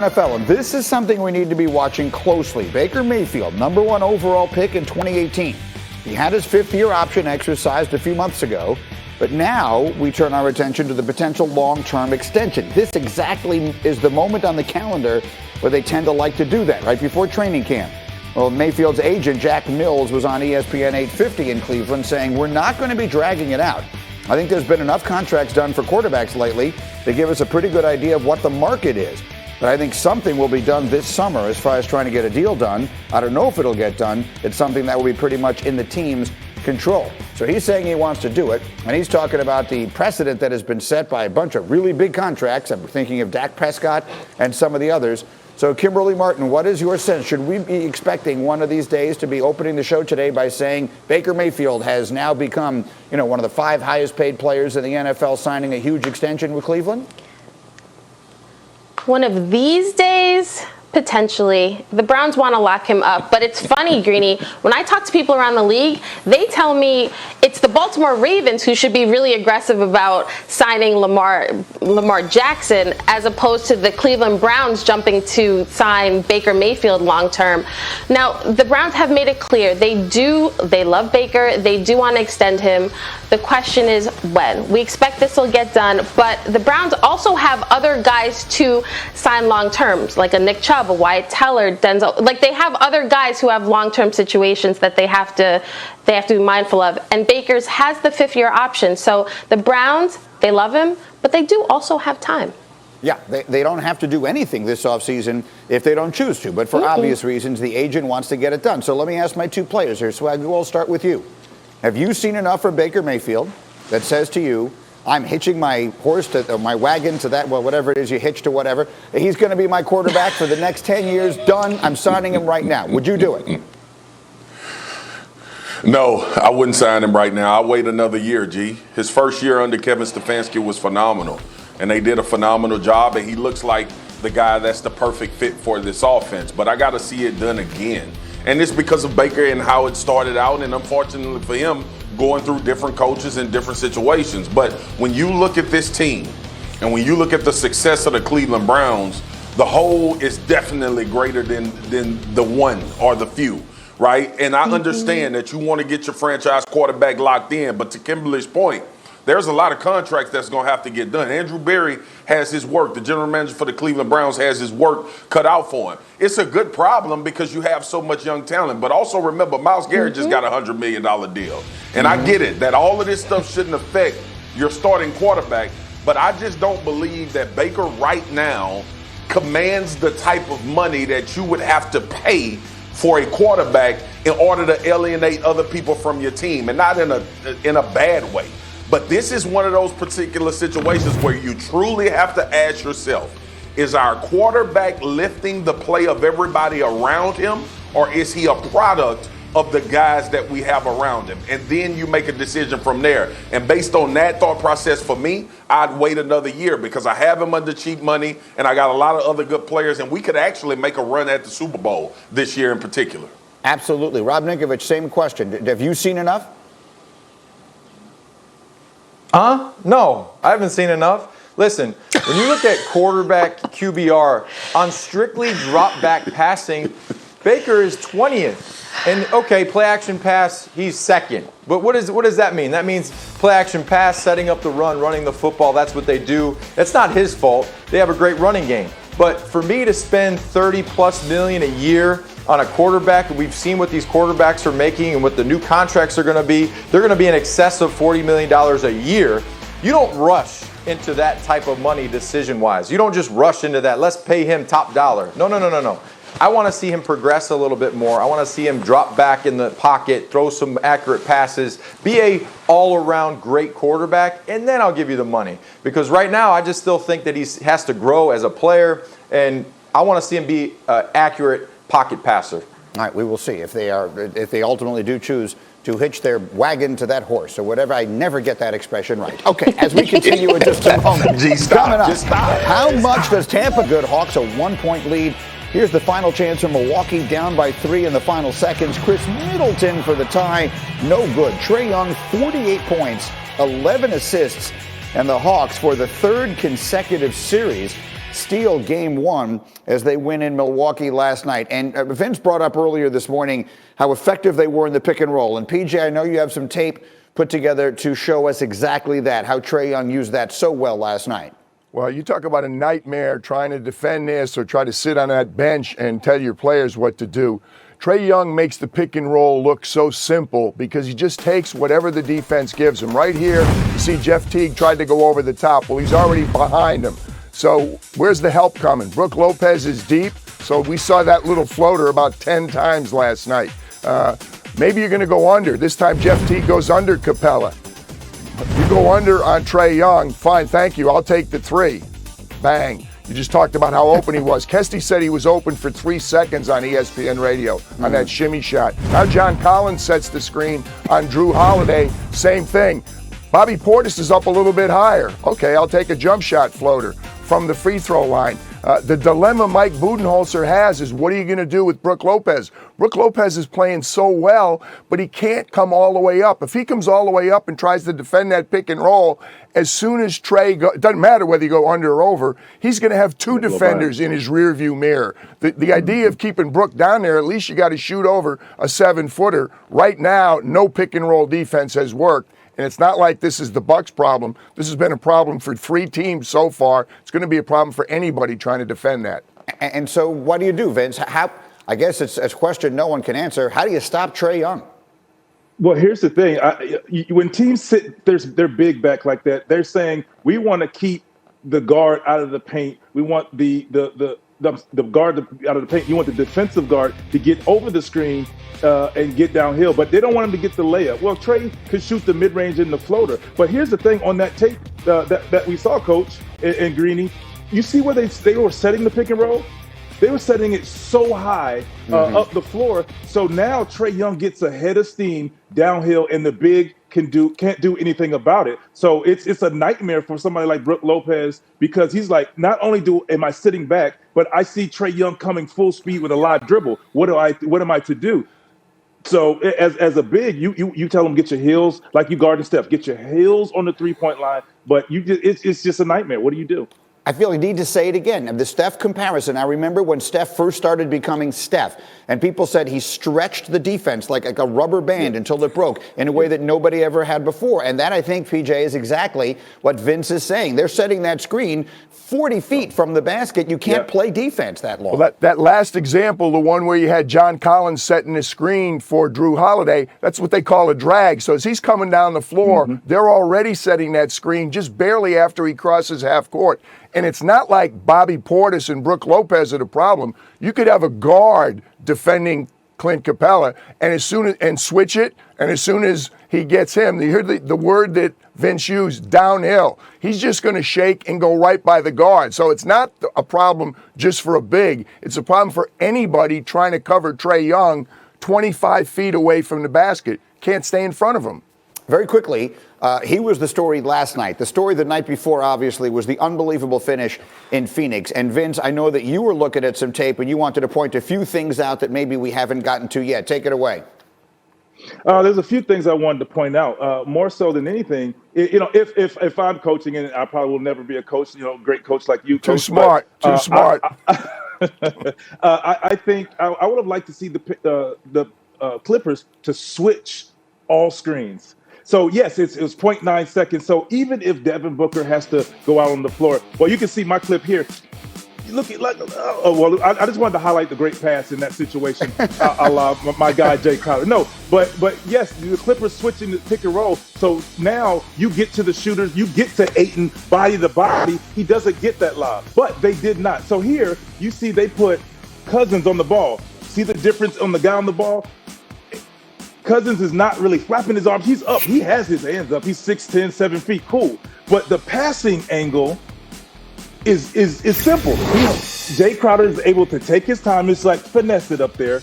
NFL, and this is something we need to be watching closely. Baker Mayfield, number 1 overall pick in 2018. He had his 5th-year option exercised a few months ago, but now we turn our attention to the potential long-term extension. This exactly is the moment on the calendar where they tend to like to do that, right before training camp. Well, Mayfield's agent, Jack Mills, was on ESPN 850 in Cleveland saying, we're not going to be dragging it out. I think there's been enough contracts done for quarterbacks lately to give us a pretty good idea of what the market is. But I think something will be done this summer as far as trying to get a deal done. I don't know if it'll get done. It's something that will be pretty much in the team's control. So he's saying he wants to do it, and he's talking about the precedent that has been set by a bunch of really big contracts. I'm thinking of Dak Prescott and some of the others. So Kimberly Martin, what is your sense? Should we be expecting one of these days to be opening the show today by saying Baker Mayfield has now become, one of the 5 highest paid players in the NFL, signing a huge extension with Cleveland? One of these days, potentially. The Browns want to lock him up. But it's funny, Greeny, when I talk to people around the league, they tell me it's the Baltimore Ravens who should be really aggressive about signing Lamar Jackson, as opposed to the Cleveland Browns jumping to sign Baker Mayfield long term. Now, the Browns have made it clear they love Baker, they do want to extend him. The question is when. We expect this will get done, but the Browns also have other guys to sign long terms, like a Nick Chubb, a Wyatt Teller, Denzel. Like, they have other guys who have long-term situations that they have to be mindful of. And Baker's has the 5th-year option. So the Browns, they love him, but they do also have time. Yeah, they don't have to do anything this offseason if they don't choose to. But for obvious reasons, the agent wants to get it done. So let me ask my 2 players here. Swag, we'll start with you. Have you seen enough from Baker Mayfield that says to you, I'm hitching my horse to, or my wagon to that, well, whatever it is you hitch to whatever. He's going to be my quarterback for the next 10 years. Done. I'm signing him right now. Would you do it? No, I wouldn't sign him right now. I'll wait another year, G. His first year under Kevin Stefanski was phenomenal, and they did a phenomenal job, and he looks like the guy that's the perfect fit for this offense. But I got to see it done again. And it's because of Baker and how it started out, and unfortunately for him, going through different coaches in different situations. But when you look at this team, and when you look at the success of the Cleveland Browns, the whole is definitely greater than the one or the few, right? And I understand that you want to get your franchise quarterback locked in, but to Kimberly's point, there's a lot of contracts that's going to have to get done. Andrew Berry has his work. The general manager for the Cleveland Browns has his work cut out for him. It's a good problem because you have so much young talent. But also remember, Myles Garrett just got a $100 million deal. And I get it, that all of this stuff shouldn't affect your starting quarterback. But I just don't believe that Baker right now commands the type of money that you would have to pay for a quarterback in order to alienate other people from your team, and not in a bad way. But this is one of those particular situations where you truly have to ask yourself, is our quarterback lifting the play of everybody around him, or is he a product of the guys that we have around him? And then you make a decision from there. And based on that thought process, for me, I'd wait another year because I have him under cheap money, and I got a lot of other good players, and we could actually make a run at the Super Bowl this year in particular. Absolutely. Rob Ninkovich, same question. Have you seen enough? No, I haven't seen enough. Listen, when you look at quarterback QBR on strictly drop back passing, Baker is 20th. And okay, play action pass, he's 2nd. But what does that mean? That means play action pass, setting up the run, running the football, that's what they do. It's not his fault. They have a great running game. But for me to spend $30+ million a year on a quarterback, and we've seen what these quarterbacks are making and what the new contracts are going to be, they're going to be in excess of $40 million a year. You don't rush into that type of money decision-wise. You don't just rush into that. Let's pay him top dollar. No. I want to see him progress a little bit more. I want to see him drop back in the pocket, throw some accurate passes, be a all-around great quarterback, and then I'll give you the money. Because right now, I just still think that he has to grow as a player, and I want to see him be an accurate pocket passer. All right, we will see if they ultimately do choose to hitch their wagon to that horse or whatever. I never get that expression right. Okay, as we continue in just a moment. Coming up, just stop. How much does Tampa good Hawks a 1-point lead? Here's the final chance for Milwaukee, down by 3 in the final seconds. Chris Middleton for the tie, no good. Trae Young, 48 points, 11 assists, and the Hawks, for the 3rd consecutive series, steal game one as they win in Milwaukee last night. And Vince brought up earlier this morning how effective they were in the pick and roll. And PJ, I know you have some tape put together to show us exactly that, how Trae Young used that so well last night. Well, you talk about a nightmare trying to defend this or try to sit on that bench and tell your players what to do. Trae Young makes the pick and roll look so simple because he just takes whatever the defense gives him. Right here, you see Jeff Teague tried to go over the top. Well, he's already behind him. So where's the help coming? Brook Lopez is deep, so we saw that little floater about 10 times last night. Maybe you're going to go under. This time Jeff Teague goes under Capella. You go under on Trae Young, fine, thank you, I'll take the three. Bang. You just talked about how open he was. Kesty said he was open for 3 seconds on ESPN radio on that shimmy shot. Now John Collins sets the screen on Drew Holiday, same thing. Bobby Portis is up a little bit higher. Okay, I'll take a jump shot floater from the free throw line. The dilemma Mike Budenholzer has is what are you going to do with Brook Lopez? Brook Lopez is playing so well, but he can't come all the way up. If he comes all the way up and tries to defend that pick and roll, as soon as Trae it doesn't matter whether you go under or over, he's going to have two defenders in his rearview mirror. The idea of keeping Brook down there, at least you got to shoot over a 7-footer. Right now, no pick and roll defense has worked. And it's not like this is the Bucks' problem. This has been a problem for 3 teams so far. It's going to be a problem for anybody trying to defend that. And so what do you do, Vince? I guess it's a question no one can answer. How do you stop Trae Young? Well, here's the thing. When teams sit their big back like that, they're saying, we want to keep the guard out of the paint. We want the guard out of the paint. You want the defensive guard to get over the screen and get downhill, but they don't want him to get the layup. Well, Trae could shoot the mid-range and the floater. But here's the thing on that tape that we saw, Coach and Greeny, you see where they were setting the pick and roll? They were setting it so high up the floor. So now Trae Young gets a head of steam downhill, and the big can't do anything about it. So it's a nightmare for somebody like Brook Lopez because he's like, not only am I sitting back, but I see Trae Young coming full speed with a live dribble. What am I to do? So as a big, you tell him get your heels like you guarding Steph, get your heels on the 3-point line. But it's just a nightmare. What do you do? I feel you need to say it again. The Steph comparison. I remember when Steph first started becoming Steph, and people said he stretched the defense like a rubber band until it broke in a way that nobody ever had before. And that, I think, PJ, is exactly what Vince is saying. They're setting that screen 40 feet from the basket. You can't play defense that long. Well, that last example, the one where you had John Collins setting the screen for Drew Holiday, that's what they call a drag. So as he's coming down the floor, they're already setting that screen just barely after he crosses half court. And it's not like Bobby Portis and Brook Lopez are the problem. You could have a guard defending Clint Capella and switch it, and as soon as he gets him, you hear the word that Vince used, downhill. He's just going to shake and go right by the guard. So it's not a problem just for a big. It's a problem for anybody trying to cover Trae Young 25 feet away from the basket. Can't stay in front of him. Very quickly, he was the story last night. The story the night before, obviously, was the unbelievable finish in Phoenix. And Vince, I know that you were looking at some tape and you wanted to point a few things out that maybe we haven't gotten to yet. Take it away. There's a few things I wanted to point out. More so than anything, if I'm coaching, and I probably will never be a coach, great coach like you. Too smart. I think I would have liked to see the Clippers to switch all screens. So, yes, it was 0.9 seconds. So even if Devin Booker has to go out on the floor, well, you can see my clip here. Look at I just wanted to highlight the great pass in that situation. I love my guy Jay Crowder. No, but yes, the Clippers switching the pick and roll. So now you get to the shooters, you get to Ayton, body to body. He doesn't get that lob, but they did not. So here you see they put Cousins on the ball. See the difference on the guy on the ball? Cousins is not really flapping his arms. He's up. He has his hands up. He's 6'10", 7 feet. Cool. But the passing angle is simple. Jay Crowder is able to take his time. It's like finesse it up there,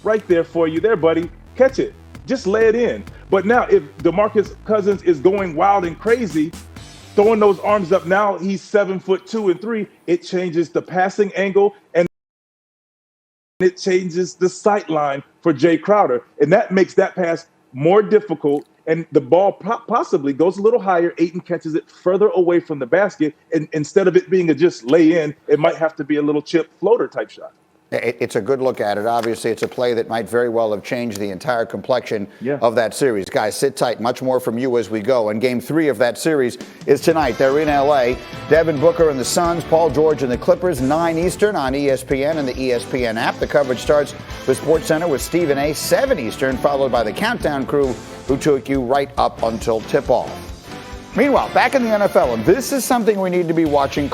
right there for you. There, buddy. Catch it. Just lay it in. But now if DeMarcus Cousins is going wild and crazy, throwing those arms up, now he's 7'2" and 3. It changes the passing angle and it changes the sight line for Jay Crowder. And that makes that pass more difficult and the ball possibly goes a little higher. Ayton catches it further away from the basket, and instead of it being a just lay in, it might have to be a little chip floater type shot. It's a good look at it. Obviously, it's a play that might very well have changed the entire complexion of that series. Guys, sit tight. Much more from you as we go. And Game 3 of that series is tonight. They're in L.A. Devin Booker and the Suns, Paul George and the Clippers, 9 Eastern on ESPN and the ESPN app. The coverage starts with SportsCenter with Stephen A., 7 Eastern, followed by the Countdown crew, who took you right up until tip-off. Meanwhile, back in the NFL, and this is something we need to be watching